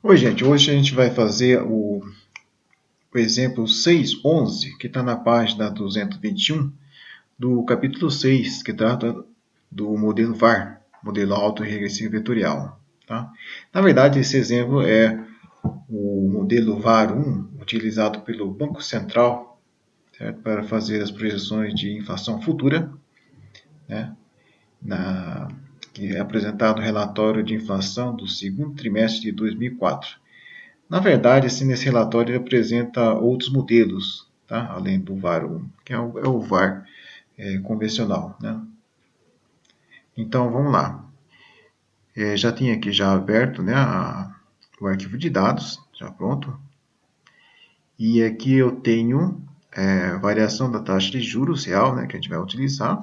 Oi, gente. Hoje a gente vai fazer o exemplo 6.11, que está na página 221, do capítulo 6, que trata do modelo VAR, modelo autorregressivo vetorial. Tá? Na verdade, esse exemplo é o modelo VAR1, utilizado pelo Banco Central, certo? Para fazer as projeções de inflação futura, né? Que é apresentado o relatório de inflação do segundo trimestre de 2004. Na verdade, assim, nesse relatório ele apresenta outros modelos, tá? Além do VAR1, que é o VAR convencional. Né? Então, vamos lá. Já tinha aqui já aberto, né, o arquivo de dados, já pronto. E aqui eu tenho variação da taxa de juros real, né, que a gente vai utilizar,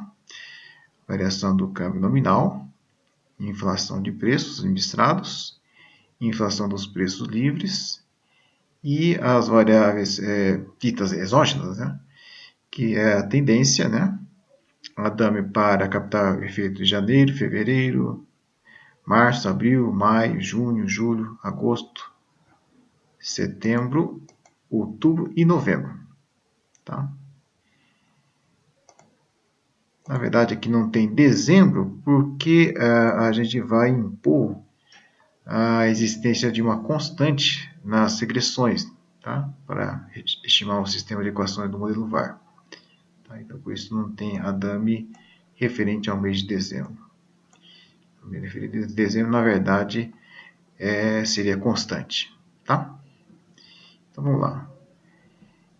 variação do câmbio nominal, inflação de preços administrados, inflação dos preços livres e as variáveis ditas exógenas, né, que é a tendência, né, a DAME para captar efeito de janeiro, fevereiro, março, abril, maio, junho, julho, agosto, setembro, outubro e novembro. Tá? Na verdade, aqui não tem dezembro, porque a gente vai impor a existência de uma constante nas regressões, tá? Para estimar o sistema de equações do modelo VAR. Tá? Então, por isso não tem a DAME referente ao mês de dezembro. O mês referente de dezembro, na verdade, seria constante. Tá? Então, vamos lá.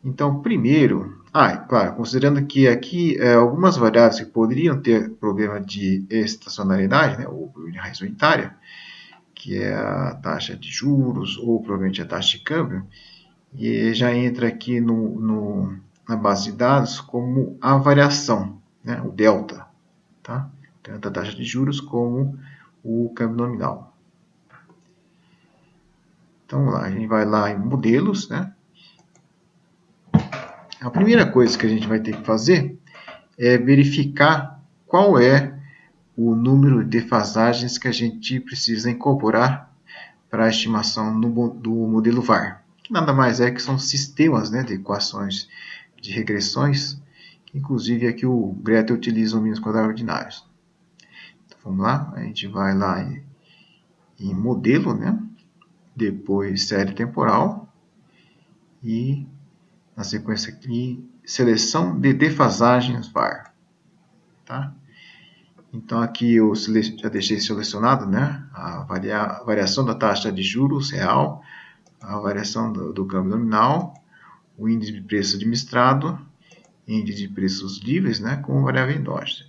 Então, primeiro, claro, considerando que aqui algumas variáveis que poderiam ter problema de estacionalidade, né, ou de raiz unitária, que é a taxa de juros ou provavelmente a taxa de câmbio, e já entra aqui na base de dados como a variação, né, o delta, tá? Tanto a taxa de juros como o câmbio nominal. Então, vamos lá, a gente vai lá em modelos, né? A primeira coisa que a gente vai ter que fazer é verificar qual é o número de defasagens que a gente precisa incorporar para a estimação do modelo VAR, que nada mais é que são sistemas, né, de equações de regressões, que inclusive aqui o Gretel utiliza os mínimos quadrados ordinários. Então, vamos lá, a gente vai lá em modelo, né, depois série temporal e na sequência aqui seleção de defasagens VAR. Tá? Então, aqui eu já deixei selecionado, né, a variação da taxa de juros real, a variação do câmbio nominal, o índice de preço administrado, índice de preços livres, né, com variável endógena.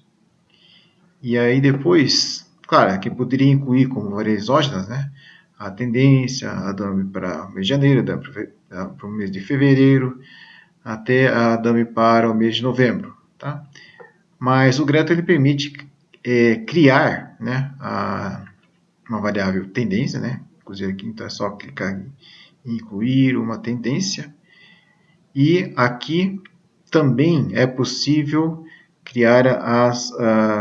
E aí depois, claro, aqui poderia incluir como variáveis exógenas, né, a tendência, a DAME para o mês de janeiro, a DAME para o mês de fevereiro, até a DAME para o mês de novembro. Tá? Mas o Gretel ele permite criar, né, uma variável tendência, né? Inclusive aqui então é só clicar em incluir uma tendência. E aqui também é possível criar as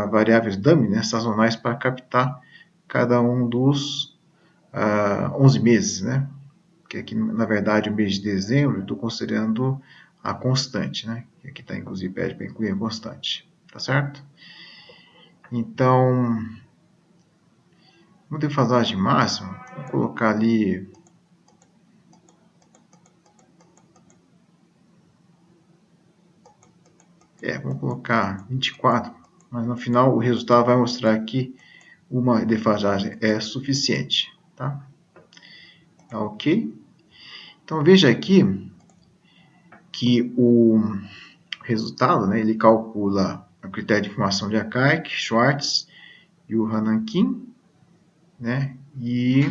variáveis dummy, né, sazonais, para captar cada um dos 11 meses, né? Que aqui, na verdade, o mês de dezembro eu estou considerando a constante, né? Que aqui está, inclusive, pede para incluir a constante. Tá certo? Então, vou defasagem máxima, vou colocar ali vamos colocar 24, mas no final o resultado vai mostrar que uma defasagem é suficiente. Tá? Ok? Então veja aqui que o resultado, né, ele calcula o critério de informação de Akaik, Schwartz e o Hanankin, né, e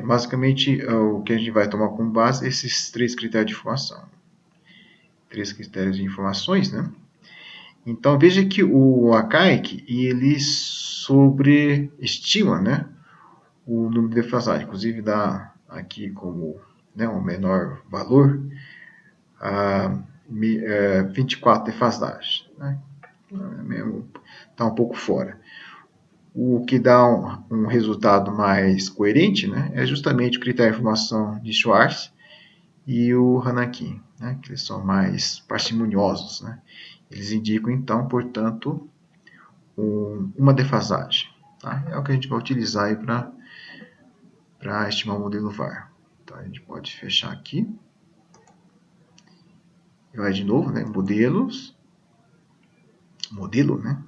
basicamente o que a gente vai tomar como base esses três critérios de informação. Três critérios de informações, né? Então veja que o Akaik ele sobreestima, né, o número de defasagem, inclusive dá aqui como, né, um menor valor 24 defasagens, né? Está um pouco fora. O que dá um resultado mais coerente, né, é justamente o critério de informação de Schwartz e o Hanakin, né, que eles são mais parcimoniosos, né? Eles indicam, então, portanto, uma defasagem. Tá? É o que a gente vai utilizar aí para estimar o modelo VAR. Então, a gente pode fechar aqui. E vai de novo, né? Modelo, né?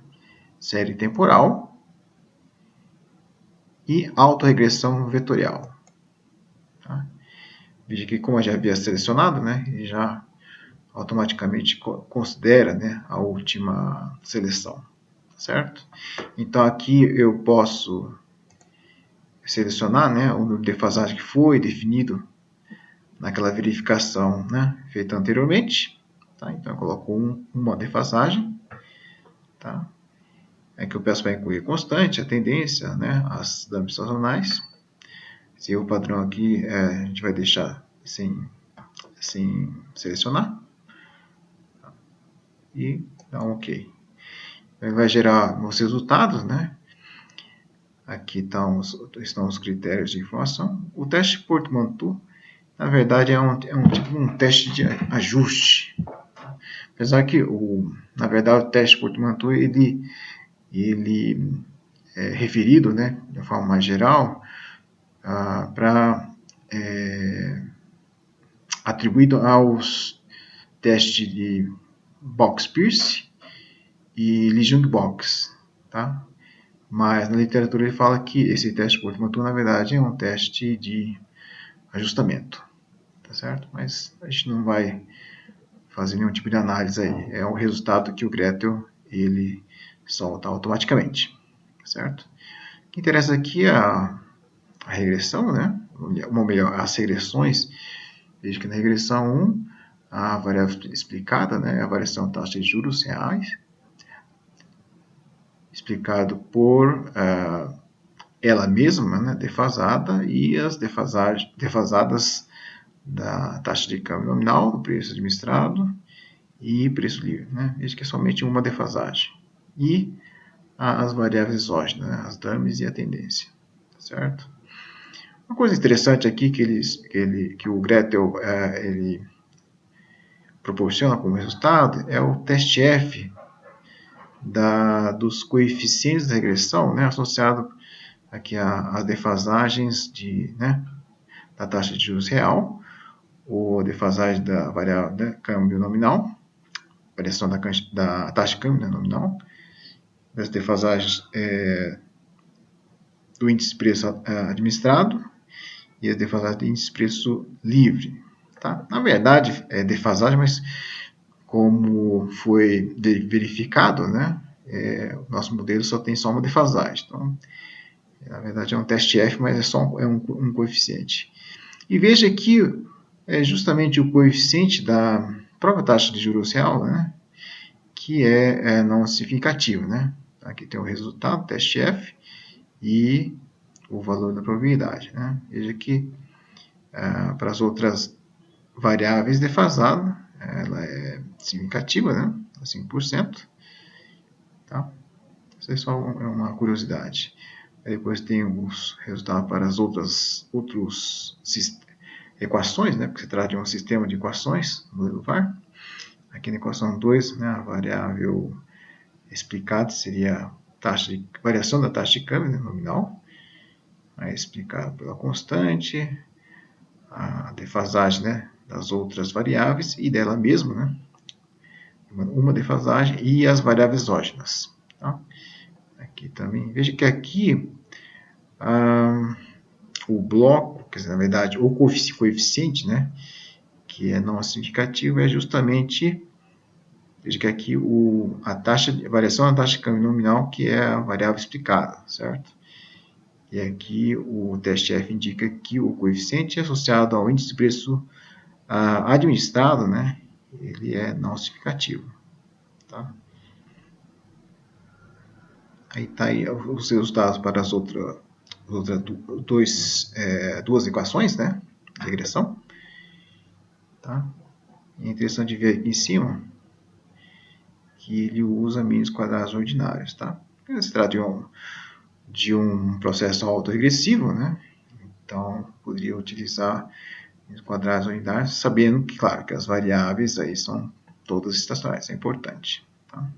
Série temporal e autorregressão vetorial. Tá? Veja que, como eu já havia selecionado, né? Ele já automaticamente considera, né, a última seleção, certo? Então aqui eu posso selecionar, né, o número de defasagem que foi definido naquela verificação, né, feita anteriormente. Tá? Então eu coloco uma defasagem. Tá? É que eu peço para incluir constante, a tendência, né, as dumps sazonais. Se o padrão aqui a gente vai deixar sem selecionar. E dá um OK. Ele vai gerar os resultados, né? Aqui estão os critérios de informação. O teste Portmanteau, na verdade, é tipo um teste de ajuste. Apesar que, na verdade, o teste Portmanteau, ele é referido, né, de forma mais geral, para atribuído aos testes de Box-Pierce e Lee-Jung-Box, tá? Mas na literatura ele fala que esse teste Portmanteau, na verdade, é um teste de ajustamento, tá certo? Mas a gente não vai fazer nenhum tipo de análise aí. É o resultado que o Gretel ele solta automaticamente, certo? O que interessa aqui é a regressão, né? Ou melhor, as regressões. Veja que na regressão 1, a variável explicada, né, a variação da taxa de juros reais, explicado por ela mesma, né, defasada, e as defasadas da taxa de câmbio nominal, do preço administrado e preço livre. Né? Veja que é somente uma defasagem. E as variáveis exógenas, né, as dummies e a tendência. Certo? Uma coisa interessante aqui que o Gretel ele proporciona como resultado é o teste F dos coeficientes de regressão, né, associado aqui às defasagens da taxa de juros real, ou defasagem da variável de câmbio nominal, variação da taxa de câmbio nominal, das defasagens do índice de preço administrado e as defasagens do índice de preço livre. Tá? Na verdade, é defasagem, mas como foi verificado, né, o nosso modelo só tem uma defasagem. Então, na verdade, é um teste F, mas é só um coeficiente. E veja que é justamente o coeficiente da própria taxa de juros real, né, que é não significativo. Né? Aqui tem o resultado, teste F, e o valor da probabilidade. Né? Veja que para as outras variáveis defasadas, ela é significativa, né? 5%. Tá? Isso é só uma curiosidade. Aí depois tem os resultados para as outras equações, né? Porque se trata de um sistema de equações, modelo VAR. Aqui na equação 2, né, a variável explicada seria variação da taxa de câmbio, né, nominal, aí explicada pela constante, a defasagem, né, das outras variáveis e dela mesma, né, uma defasagem, e as variáveis exógenas. Tá? Aqui também, veja que aqui o bloco, quer dizer, na verdade, o coeficiente, né, que é não significativo, é justamente, veja que aqui a variação da taxa de câmbio nominal, que é a variável explicada, certo? E aqui o teste F indica que o coeficiente é associado ao índice de preço administrado, né, ele é não significativo. Tá? Aí está aí os resultados para as outras duas equações, né, de regressão. Tá? É interessante ver aqui em cima que ele usa mínimos quadrados ordinários, tá? Se trata de um processo autoregressivo, né? Então, poderia utilizar mínimos quadrados ordinários, sabendo que, claro, que as variáveis aí são todas estacionárias, isso é importante, tá?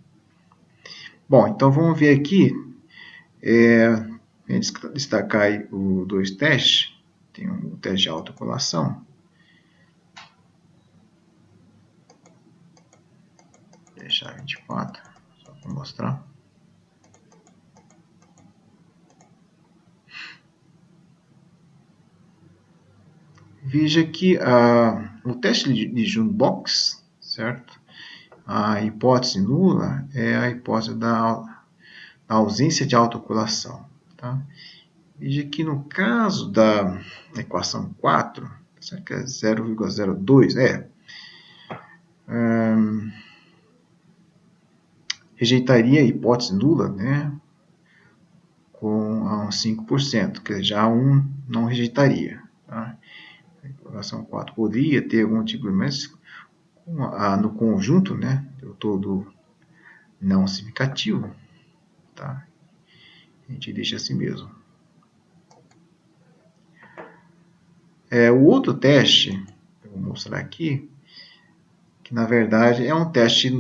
Bom, então vamos ver aqui, destacar aí os dois testes. Tem um teste de autocolação. Vou deixar 24, só para mostrar. Veja que o teste de Junbox, certo? A hipótese nula é a hipótese da ausência de autocolação, tá? Veja que no caso da equação 4, será que é 0,02? Rejeitaria a hipótese nula, né? Com 5%, que já 1 não rejeitaria, tá? A equação 4 poderia ter algum tipo de, mas no conjunto, né? O todo não significativo, tá? A gente deixa assim mesmo. O outro teste, eu vou mostrar aqui, que na verdade é um teste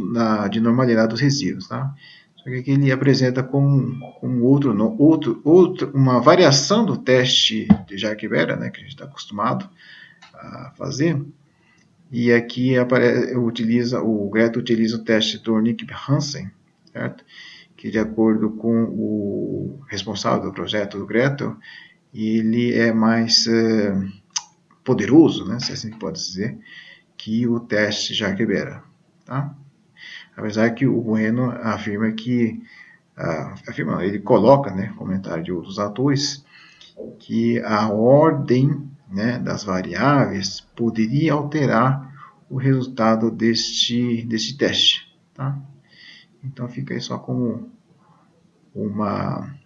de normalidade dos resíduos, tá? Só que aqui ele apresenta uma variação do teste de Jacques-Weber, né, que a gente está acostumado a fazer. E aqui o Greta utiliza o teste do Nick Hansen, certo? Que de acordo com o responsável do projeto do Greta, ele é mais poderoso, né, se assim pode dizer, que o teste Jacques-Weber, tá? Apesar que o Bueno afirma que ele coloca, né, comentário de outros autores, que a ordem, né, das variáveis poderia alterar o resultado deste teste, tá? Então fica aí só como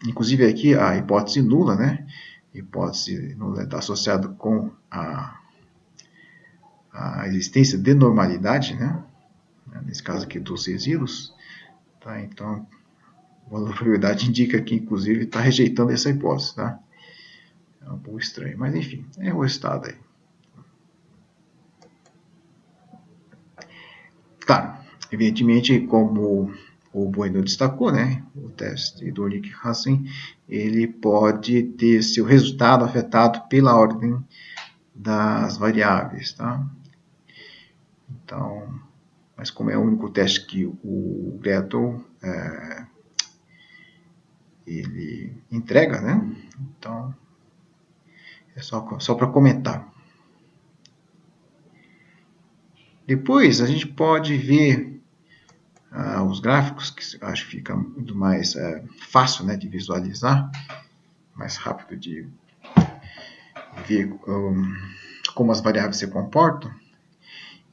inclusive aqui a hipótese nula, né? Hipótese nula está associada com a existência de normalidade, né? Nesse caso aqui dos resíduos, tá? Então o valor da probabilidade indica que inclusive está rejeitando essa hipótese, tá? É um pouco estranho, mas enfim, é o resultado aí. Claro, evidentemente, como o Bueno destacou, né, o teste do Nick Hansen, ele pode ter seu resultado afetado pela ordem das variáveis, tá? Então, mas como é o único teste que o Gretel ele entrega, né? Então, é só para comentar. Depois a gente pode ver os gráficos, que acho que fica muito mais fácil, né, de visualizar, mais rápido de ver como as variáveis se comportam.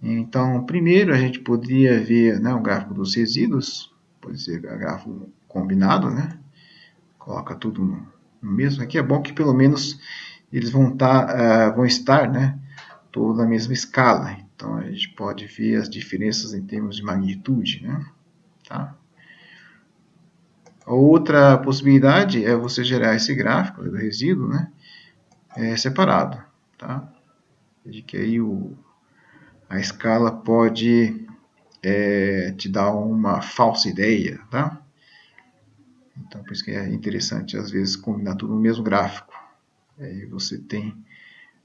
Então, primeiro a gente poderia ver, né, o gráfico dos resíduos, pode ser gráfico combinado, né? Coloca tudo no mesmo. Aqui é bom que pelo menos eles vão estar, né, todos na mesma escala. Então a gente pode ver as diferenças em termos de magnitude, né? Tá? Outra possibilidade é você gerar esse gráfico do resíduo, né, separado, tá? De que aí a escala pode te dar uma falsa ideia, tá? Então por isso que é interessante às vezes combinar tudo no mesmo gráfico. Aí você tem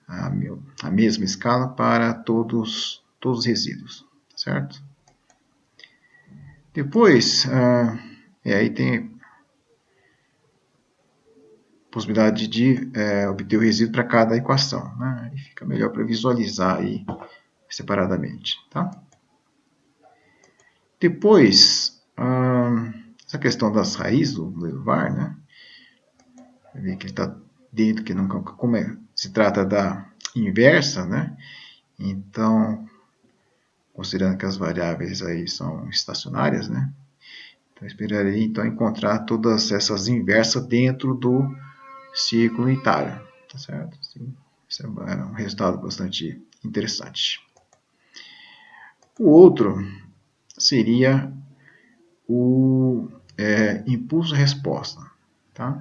a mesma escala para todos os resíduos, certo? Depois, aí tem possibilidade de obter o resíduo para cada equação, né? E fica melhor para visualizar aí separadamente, tá? Depois, essa questão das raízes do VAR, né? Ver que ele está dentro, que não, como se trata da inversa, né? Então, considerando que as variáveis aí são estacionárias, né? Então, esperaria então encontrar todas essas inversas dentro do círculo unitário, tá certo? Sim, isso é um resultado bastante interessante. O outro seria o impulso-resposta. Tá?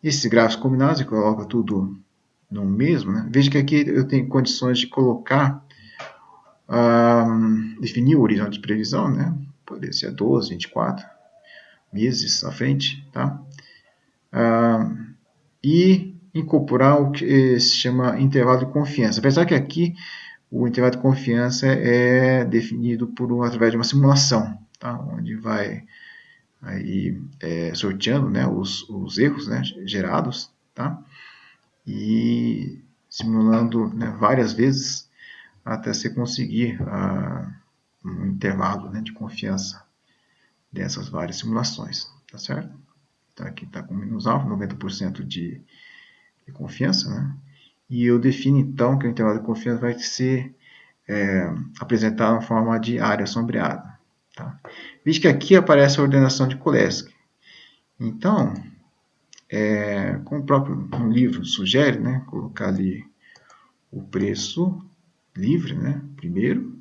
Esses gráficos combinados, eu coloco tudo no mesmo. Né? Veja que aqui eu tenho condições de colocar, definir o horizonte de previsão, né? Poderia ser 12, 24 meses à frente. Tá? E incorporar o que se chama intervalo de confiança. Apesar que aqui o intervalo de confiança é definido através de uma simulação, tá? Onde vai aí, sorteando, né, os erros, né, gerados, tá? E simulando, né, várias vezes até você conseguir um intervalo, né, de confiança dessas várias simulações, tá certo? Então aqui está com menos alfa, 90% de confiança, né? E eu defino então que o intervalo de confiança vai ser apresentado na forma de área sombreada. Tá? Veja que aqui aparece a ordenação de Cholesky. Então, como o próprio livro sugere, né, colocar ali o preço livre, né, primeiro,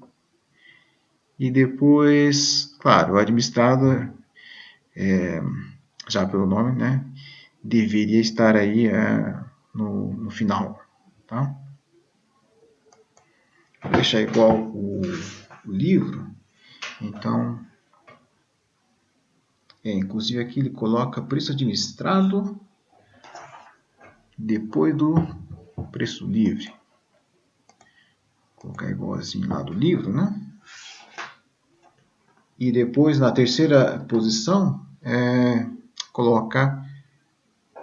e depois, claro, o administrado, já pelo nome, né, deveria estar aí no final. Tá? Vou deixar igual o livro, então, inclusive aqui ele coloca preço administrado depois do preço livre. Vou colocar igualzinho lá do livro, né? E depois, na terceira posição, colocar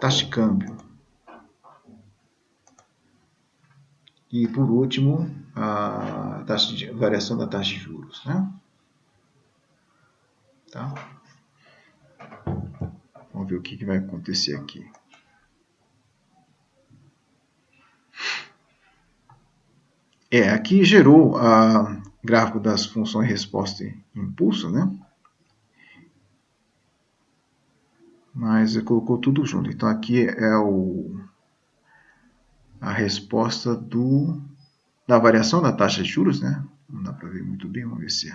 taxa de câmbio. E por último, a variação da taxa de juros, né? Tá? Vamos ver o que vai acontecer aqui. Aqui gerou a gráfico das funções resposta e impulso, né? Mas colocou tudo junto. Então aqui é a resposta da variação da taxa de juros, né? Não dá para ver muito bem, vamos ver se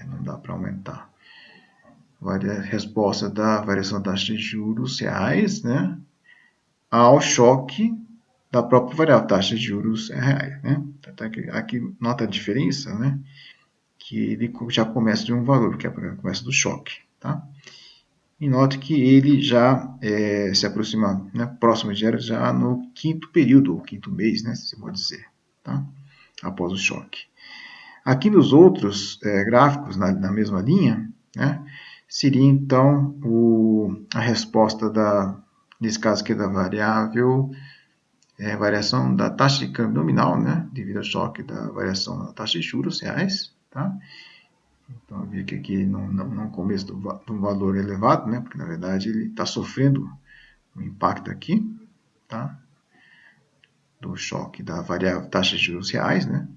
não dá para aumentar. Resposta da variação da taxa de juros reais, né? Ao choque da própria variável taxa de juros reais, né? Aqui nota a diferença, né? Que ele já começa de um valor, que começa do choque, tá? E note que ele já se aproxima, né, próximo de zero, já no quinto período, ou quinto mês, né, se você pode dizer, tá? Após o choque. Aqui nos outros gráficos, na mesma linha, né, seria então a resposta nesse caso aqui da variável, variação da taxa de câmbio nominal, né, devido ao choque da variação da taxa de juros reais, tá? Então, eu vi que aqui no começo de um valor elevado, né, porque na verdade ele está sofrendo um impacto aqui, tá? Do choque da variável taxa de juros reais, né?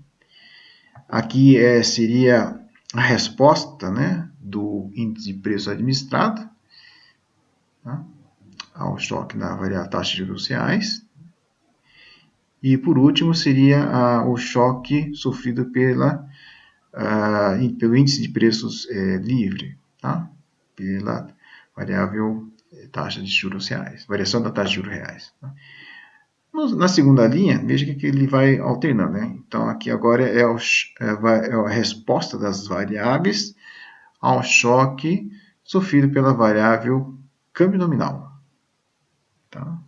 Aqui seria a resposta, né, do índice de preço administrado, tá? Ao choque da variável taxa de juros reais. E por último seria o choque sofrido pelo índice de preços livre, tá? Pela variável taxa de juros reais, variação da taxa de juros reais. Tá? Na segunda linha, veja que ele vai alternando, né? Então aqui agora é a resposta das variáveis ao choque sofrido pela variável câmbio nominal. Tá?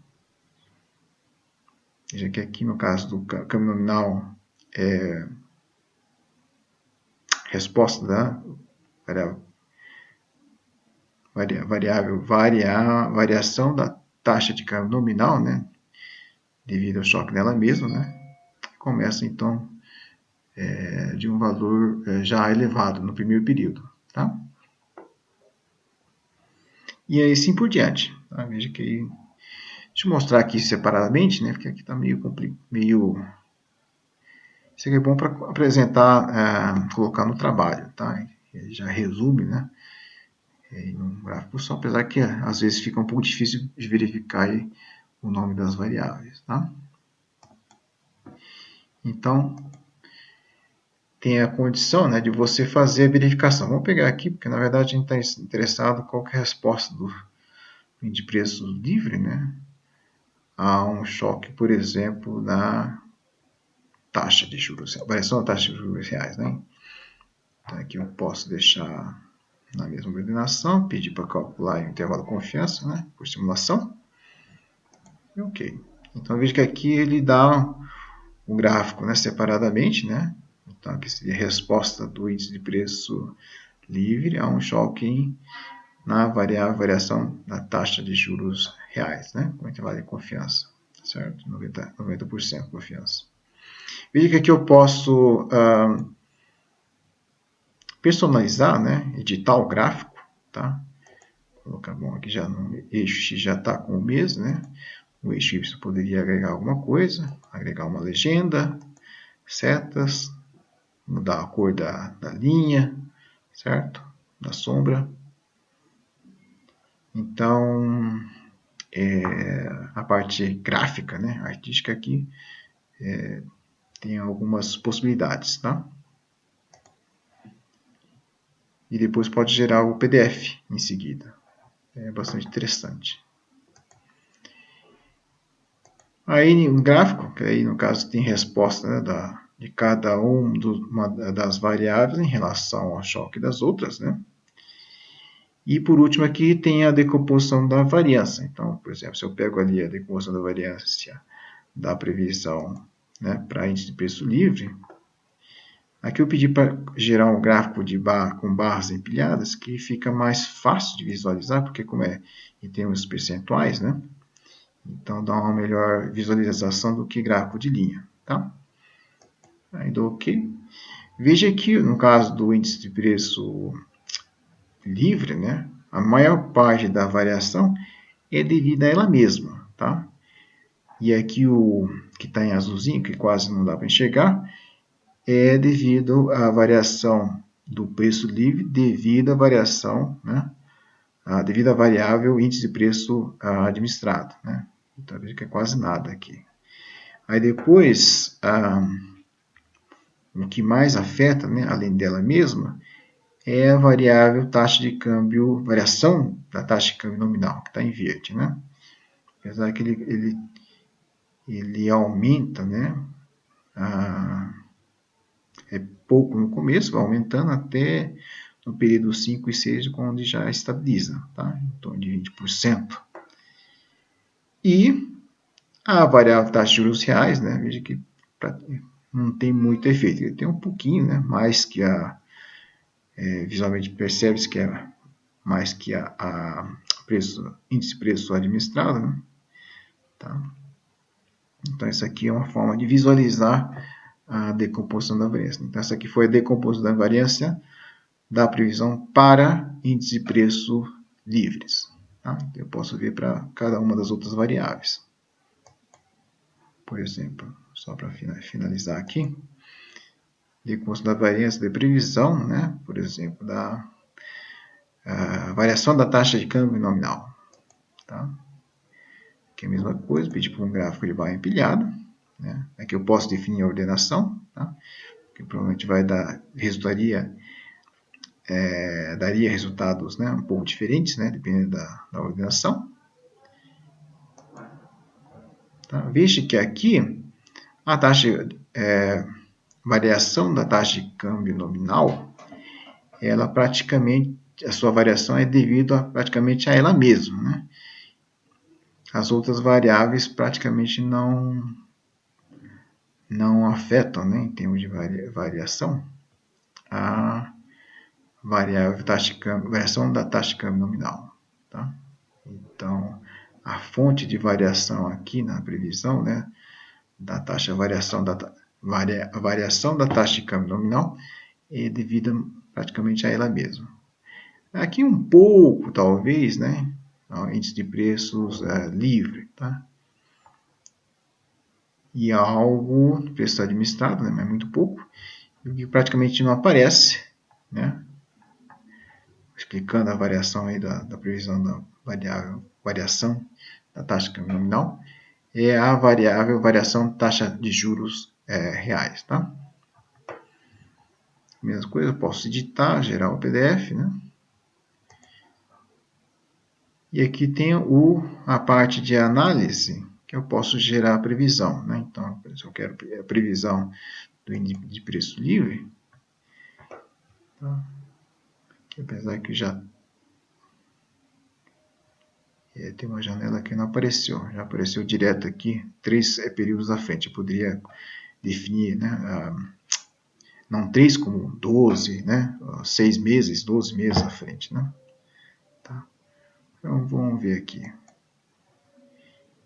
Veja que aqui no caso do câmbio nominal resposta da variação da taxa de câmbio nominal, né? Devido ao choque nela mesma, né? Começa então de um valor já elevado no primeiro período, tá? E aí assim por diante. Tá? Veja que aí, deixa eu mostrar aqui separadamente, né? Porque aqui está meio isso aqui é bom para apresentar, colocar no trabalho, tá? Ele já resume, né? Em um gráfico só, apesar que às vezes fica um pouco difícil de verificar aí o nome das variáveis, tá? Então, tem a condição, né, de você fazer a verificação. Vamos pegar aqui, porque na verdade a gente está interessado em qual que é a resposta do índice de preço livre, né, a um choque, por exemplo, na taxa de juros, variação da taxa de juros reais, né? Então aqui eu posso deixar na mesma ordenação, pedir para calcular o intervalo de confiança, né, por simulação. E ok. Então veja que aqui ele dá o gráfico, né, separadamente, né? Então aqui seria a resposta do índice de preço livre a um choque na variação da taxa de juros reais, né? Com intervalo de confiança, certo? 90% de confiança. Veja que aqui eu posso personalizar, né? Editar o gráfico, tá? Vou colocar, bom, aqui já no eixo X já está com o mês, né? O eixo Y poderia agregar alguma coisa, agregar uma legenda, setas, mudar a cor da linha, certo? Da sombra. Então, a parte gráfica, né, artística aqui, tem algumas possibilidades, tá? E depois pode gerar o PDF em seguida. É bastante interessante. Aí um gráfico, que aí no caso tem resposta, né, de cada uma das variáveis em relação ao choque das outras, né? E por último aqui tem a decomposição da variância. Então, por exemplo, se eu pego ali a decomposição da variância da previsão, né, para índice de preço livre, aqui eu pedi para gerar um gráfico com barras empilhadas que fica mais fácil de visualizar, porque como é em termos percentuais, né? Então dá uma melhor visualização do que gráfico de linha, tá? Aí dou OK. Veja que no caso do índice de preço livre, né, a maior parte da variação é devida a ela mesma, tá? E aqui o que está em azulzinho, que quase não dá para enxergar, é devido à variação do preço livre devido à variação, né, devido à variável índice de preço administrado, né? Então veja que é quase nada aqui. Aí depois, o que mais afeta, né, além dela mesma, é a variável taxa de câmbio, variação da taxa de câmbio nominal, que está em verde, né? Apesar que ele aumenta, né? É pouco no começo, vai aumentando até no período 5 e 6, onde já estabiliza, tá? Em torno de 20%. E a variável taxa de juros reais, né? Veja que não tem muito efeito. Ele tem um pouquinho, né? Mais que visualmente percebe-se que é mais que índice de preço administrado, né? Tá? Então, isso aqui é uma forma de visualizar a decomposição da variância. Então, essa aqui foi a decomposição da variância da previsão para índice de preço livres. Tá? Então, eu posso ver para cada uma das outras variáveis. Por exemplo, só para finalizar aqui, decomposição da variância de previsão, né? Por exemplo, da variação da taxa de câmbio nominal. Tá? Aqui é a mesma coisa, pedir para um gráfico de barra empilhado. Né? Aqui eu posso definir a ordenação, tá? Que provavelmente daria resultados, né, um pouco diferentes, né, dependendo da ordenação. Tá? Veja que aqui a variação da taxa de câmbio nominal, ela praticamente, a sua variação é devido praticamente a ela mesma, né? As outras variáveis praticamente não afetam, né, em termos de variação, a variável taxa de câmbio, variação da taxa de câmbio nominal. Tá? Então, a fonte de variação aqui na previsão, né, da taxa, variação da taxa de câmbio nominal é devida praticamente a ela mesma. Aqui um pouco, talvez, né, ao índice de preços livre, tá? E algo preço administrado, né, mas muito pouco, o que praticamente não aparece, né, explicando a variação aí da previsão da variação da taxa de câmbio nominal, é a variável variação taxa de juros reais, tá? Mesma coisa, eu posso editar, gerar o PDF, né? E aqui tem a parte de análise, que eu posso gerar a previsão, né? Então, se eu quero a previsão do índice de preço livre, tá? Apesar que já tem uma janela que não apareceu, já apareceu direto aqui, 3 períodos à frente. Eu poderia definir, né, não 3 como 12, né, 6 meses, 12 meses à frente, né? Tá? Então vamos ver aqui.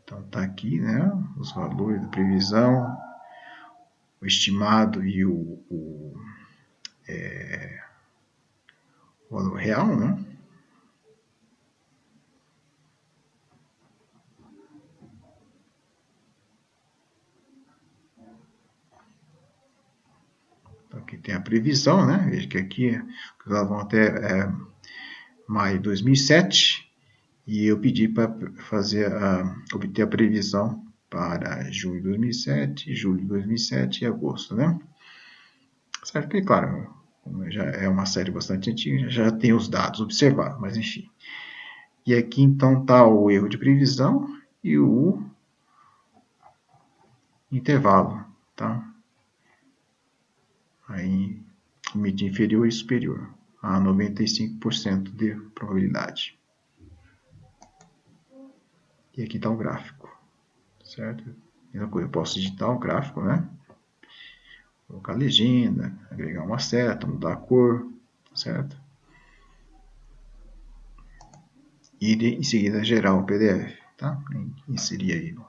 Então tá aqui, né, os valores da previsão, o estimado e o valor real, né? Então aqui tem a previsão, né? Veja que aqui elas vão até maio de 2007 e eu pedi para obter a previsão para junho de 2007, julho de 2007 e agosto, né? Certo que, claro, como já é uma série bastante antiga, já tem os dados observados, mas enfim. E aqui então está o erro de previsão e o intervalo, tá? Aí, limite inferior e superior a 95% de probabilidade. E aqui está o gráfico, certo? Eu posso digitar o gráfico, né? Colocar a legenda, agregar uma seta, mudar a cor, certo? E em seguida gerar o PDF, tá? Inserir aí no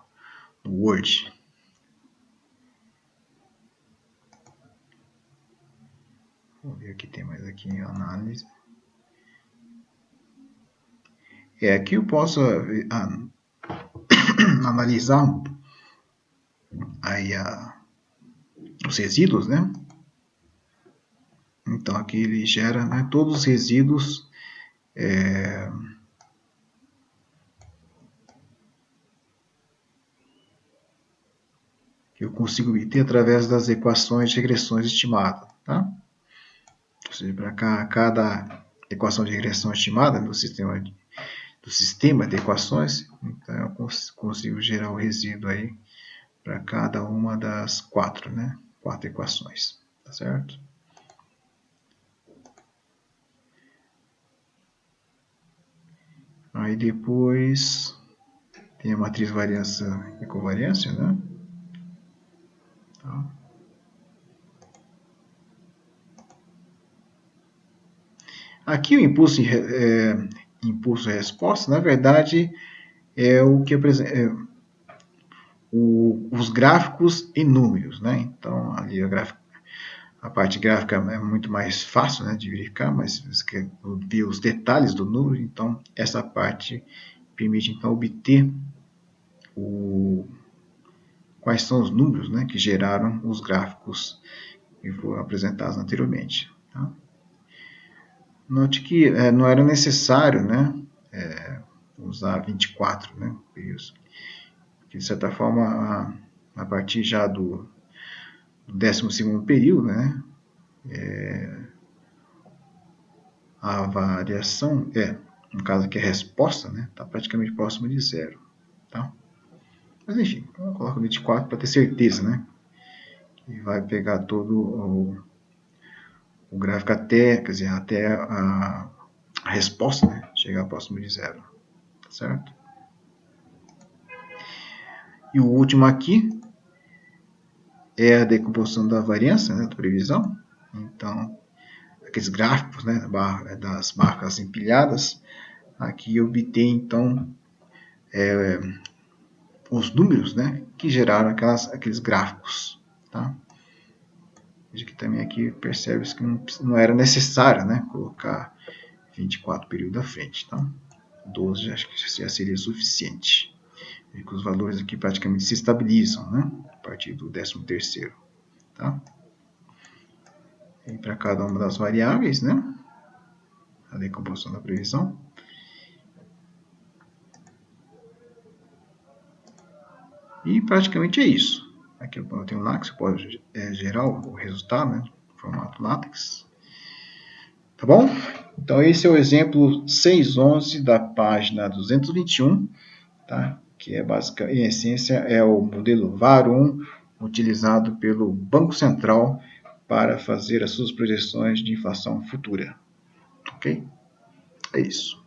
Word. Vamos ver o que tem mais aqui em análise. Aqui eu posso analisar aí os resíduos, né? Então aqui ele gera, né, todos os resíduos que eu consigo obter através das equações de regressões estimadas, tá? Ou seja, para cada equação de regressão estimada do sistema de equações, então eu consigo gerar o resíduo aí para cada uma das 4, né? 4 equações, tá certo? Aí depois tem a matriz variância e covariância, né? Tá. Aqui o impulso e resposta, na verdade, é o que os gráficos em números, né? Então ali a parte gráfica é muito mais fácil, né, de verificar, mas você quer ver os detalhes do número, então essa parte permite então obter quais são os números, né, que geraram os gráficos que foram apresentados anteriormente. Tá? Note que não era necessário, né, usar 24, né, períodos. Porque, de certa forma, a partir já do 12º período, né, a variação no caso aqui a resposta, né, está praticamente próxima de zero. Tá? Mas enfim, eu coloco 24 para ter certeza, né, que vai pegar todo o gráfico até, quer dizer, até a resposta, né, chegar próximo de zero, certo? E o último aqui é a decomposição da variância, né, da previsão. Então, aqueles gráficos, né, das marcas empilhadas, aqui eu obtenho então os números, né, que geraram aqueles gráficos, tá? Veja que também aqui percebe-se que não era necessário, né, colocar 24 períodos à frente, tá? 12 acho que já seria suficiente. E que os valores aqui praticamente se estabilizam, né, a partir do 13º, tá? E para cada uma das variáveis, né, a decomposição da previsão. E praticamente é isso. Aqui eu tenho lá que você pode gerar o resultado, né? formato látex. Tá bom? Então, esse é o exemplo 6.11 da página 221, tá? Que é em essência é o modelo VAR1 utilizado pelo Banco Central para fazer as suas projeções de inflação futura. Ok? É isso.